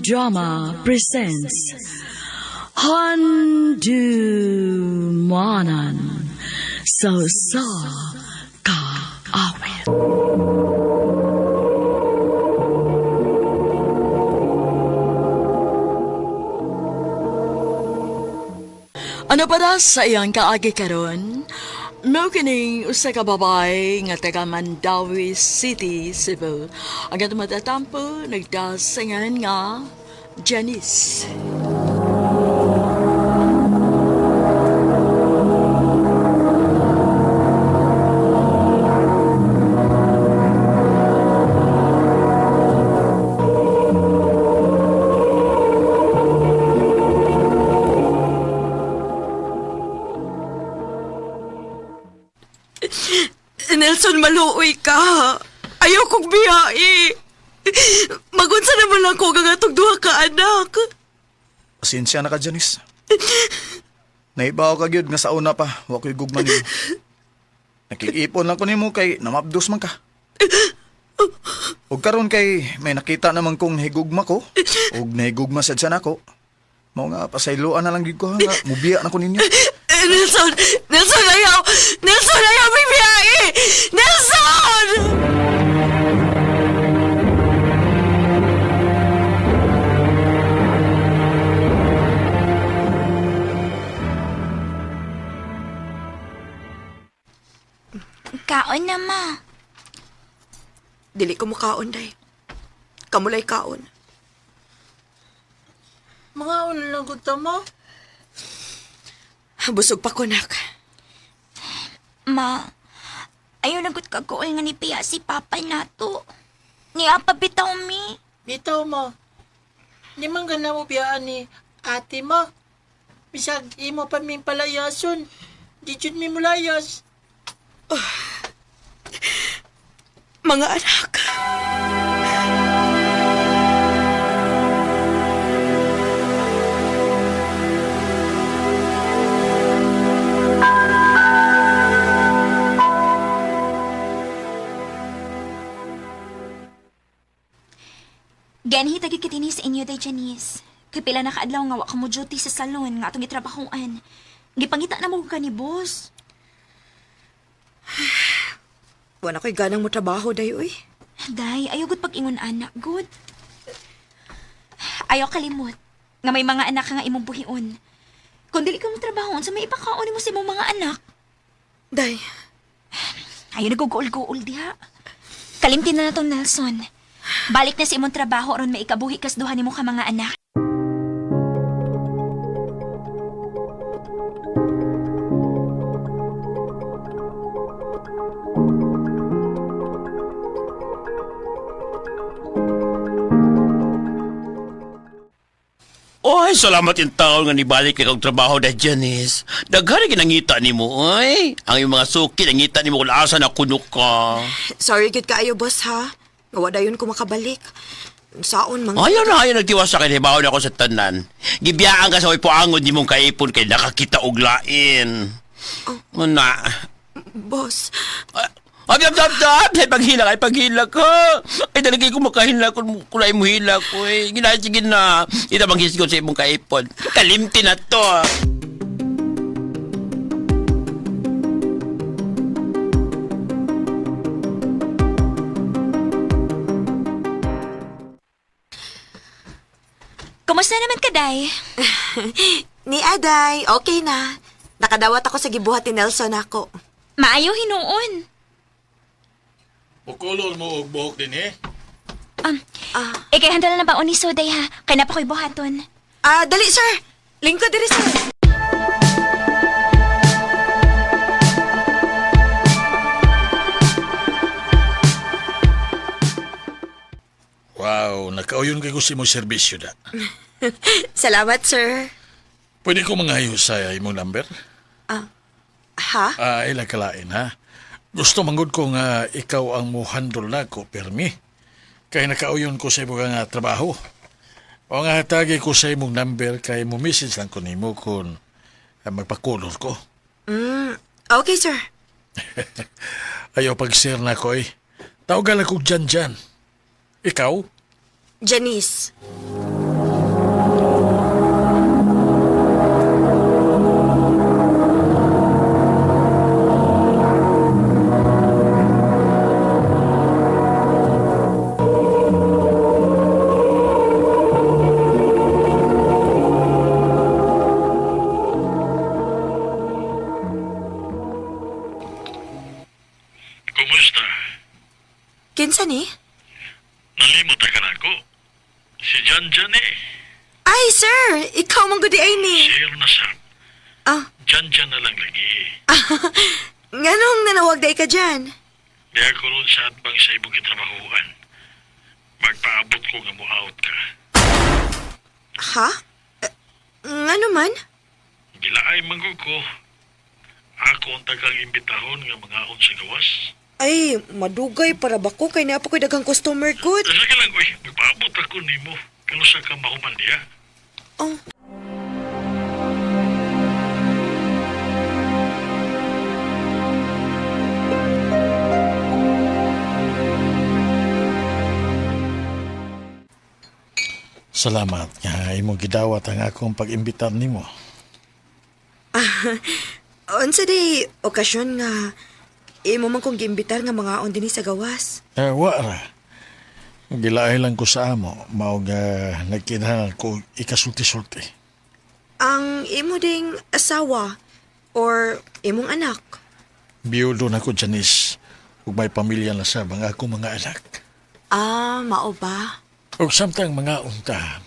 Drama presents Handumanan So Ka Awit. Ano para sa iyang kaagi karon? Mao kining usa ka babay nga taga Mandawi City, Cebu. Ang atong matatampo nagdasingan nga Janice. Nelson, maluoy ka. Ayaw kong biyai. Magunsa naman lang ko nga itong duha ka anak. Pasensya na ka, Janice. Naibaw ka gyud nga sa una pa, wa ko'y gugman nimo. Nakikipon lang ko nimo kay namabdos man ka. Ug karon kay may nakita naman kong higugma ko, ug nahigugma sad siya nako. Mao nga pasayloan na lang gid ko nga mubiya na ko ninyo. Nelson! Nelson, ayaw! Nelson, ayaw may biyai! Nelson! Kaon na, ma. Dili ko mo kaon, day. Kamulay kaon. Mga lang ko mo. Busog pa ko, nak. Ma, ayaw nagot kagool nga ni Pia si Papa nato. Ni Apa bitaw mi. Bitaw mo. Di man gana mo biyaan ni ate mo. Bisag imo pa ming palayason. Di jud mi mulayas. Mga anak. Ganhi tagi kitini sa inyo day Janice. Kay pila na kaadlaw nga wa ka mo duty sa salon nga atong gitrabahoan. Gipangita na mo ka ni boss. Wala ko'y ganang mo trabaho, day, uy. Day, ayaw gud pag-ingon anak, good. Ayaw kalimot nga may mga anak ka nga imong buhion. Kung dili ka mo trabahon, sa may ipakaon mo sa imong mga anak. Day, Ayaw nagugol-gol diha. Kalimtin na natong Nelson. Balik na sa imong trabaho aron maikabuhi kas duha nimo ka mga anak. Oy, salamat yung taon nga nibalik ka kong trabaho na Janice. Daghari ginangita ni mo, oy. Ang yung mga suki, nangita ni mo kung asa na kunok ka. sorry good kaayo, boss, ha? Nga wala yun ko makabalik. Saon, mga... Ayaw nagtiwas sa kinibaw na ako sa tanan. Gibiyaan ka sa ipuangon di mong kaipon kay nakakita og lain. Una. Boss, Ay, paghila ko. Ay, talaga ko makahila kung kulay mo hila ko. Sige na. Ito bang hisgot sa imong kaipon. Kalimti na to. Kumusta naman ka, Day? ni Aday, okay na. Nakadawat ako sa gibuhat ni Nelson ako. Maayo hinuon. Pukulol mo og buhok din eh. Ikay handa na ba ni Soday ha? Kaya na pa ko'y buhaton. Dali, sir. Lingkod diri, sir. Wow, nakauyon kay ko si mo serbisyo da. Salamat, sir. Pwede ko mangayo sa imong number? Ha? Ilang kalain ha. Gusto manggod ko nga ikaw ang mo-handle na ko, permi. Kaya nakauyon ko sa imong nga trabaho. O nga hatagi ko sa imong number kay mo message lang ko nimo kung magpakulor ko. Okay, sir. Ayaw pag-share na ko eh. Tawagan ako dyan. Ikaw? Janice. Jan Ay, sir! Ikaw mong gudi ay ni. Share na sa. Ah, Jan na lang lagi. nganong nanawag day ka dyan? Di ako ron sa atbang sa ibong kitrabahuan. Magpaabot ko nga mo out ka. Ha? Ngano man? Gilaay manggod ko. Ako ang tagang imbitahon nga mga on sa gawas. Ay, madugay para ba ko kay napo ko'y daghang customer good. Sige lang, uy. Magpaabot ako ni mo. Kano sa ka mahuman niya. Oh. Salamat nga imong gidawat ang akong pag-imbitar nimo. Unsa day okasyon nga imo man kong giimbitar nga mga on dinhi sa gawas. Wa ra. Gilaay lang ko sa amo, mao nga nagkinahanglan ko ikasulti-sulti. Ang imo ding asawa or imong anak. Biyudo na ko, Janice, ug may pamilya na sa mga akong mga anak. Ah, mao ba? Ug samtang mga unta,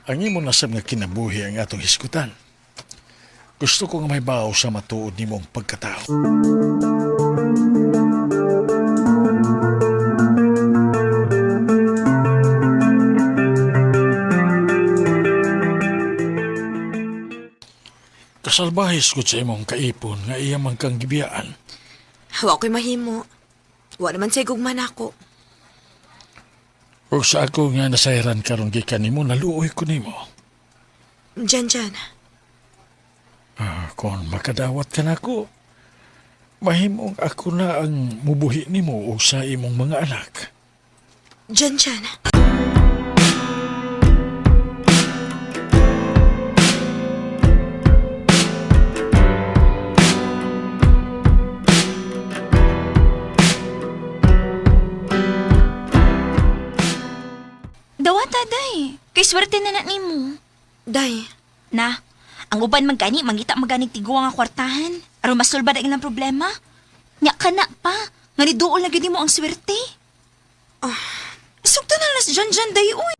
ang imo nasab nga kinabuhi ang atong hisgutan. Gusto ko nga may bawo sa matuod nimong pagkatao. Kasalbahis ko sa imong kaipon nga iya man kang gibiyaan. Wa ko'y mahimo. Wa naman say gugman ako. Ug sa ako nga nasayran karon gikan nimo, naluoy ko nimo. Jan. Kung makadawat ka na ko, mahimong ako na ang mubuhi nimo o sa imong mga anak. Jan. Dawata, day. Kay swerte na nimo. Day, Na, ang uban magani, mangita maganig tiguang nga kwartahan. Aron masulba na ilang problema. Nya ka na pa. Nga ni dool na gini mo ang swerte. Sugto na las Jan, day, uy.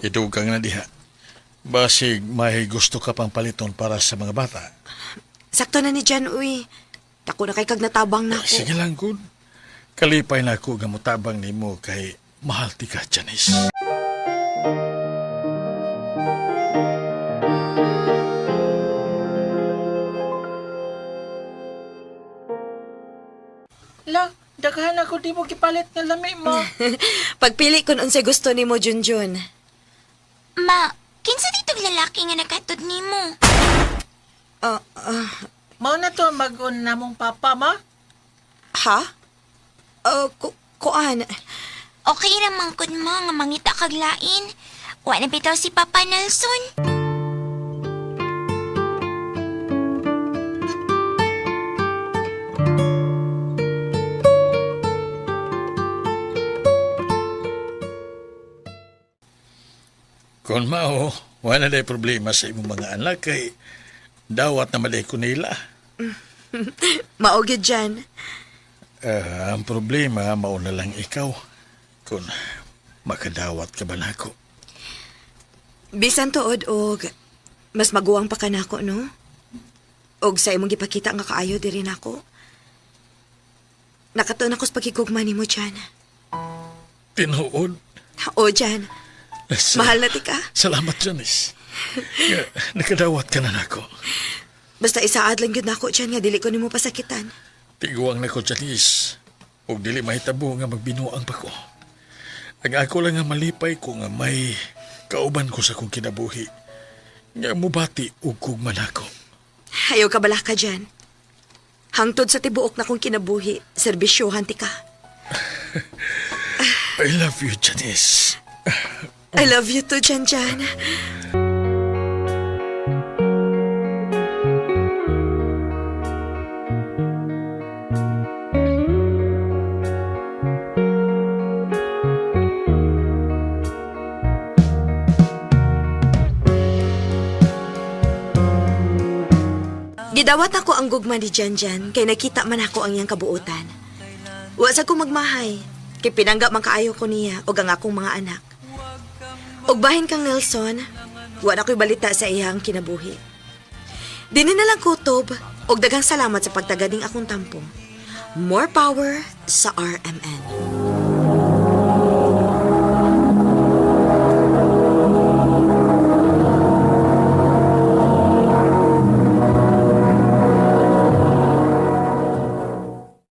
Idugang na diha. Basig may gusto ka pang paliton para sa mga bata. sakto na ni Jan, uy. Tako na kay kag natabang na ako. Sige lang, good. Kalipay na ako gamutabang nimo kay mahal ti ka, Janice. La, daghan ako di mo gipalit nga lami mo. Pagpili kun unsay gusto nimo, Junjun. Ma, kinsa ditong lalaki nga nakatod nimo? Mao na to mag-un namong papa ma. Ha? Kuan. Okay ramang kun mo nga mangita kag lain. Wa na bitaw si Papa Nelson. Kung mao, wala na problema sa imong mga anak kay dawat na maday ko nila. Maugid Jan. Ang problema, mauna lang ikaw. Kung makadawat ka ba na ako? Bisan tuod og mas maguwang pa ka nako, no? Og sa imong gipakita nga kaayo diri nako. Nakatuon ako sa pagkikugma nimo, Jan. Tinuod. O, Jan. Mahal na ti ka. Salamat, Janice. Nga, nakadawat ka na nako. Basta isaad lang yun nako, Jan, nga dili ko nimo pasakitan. Tiguang na ko, Janice. Huwag dili mahitabo nga magbinuang pa ko. Ang ako lang nga malipay ko nga may kauban ko sa kong kinabuhi. Nga mubati ug kugman ako. Ayaw ka bala ka, Jan. Hangtod sa tibuok na kong kinabuhi, serbisyohan ti ka. I love you, Janice. I love you too, Jan. Gidawat ako ang gugma ni Janjan kay nakita man ako ang iyang kabuutan. Wa sa ko magmahay, kay pinangga man kaayo ko niya og ang akong mga anak. Og bahin kang Nelson, wa na ko'y balita sa iyang kinabuhi. Dini na lang kutob og daghang salamat sa pagtagading akong tampong. More power sa RMN.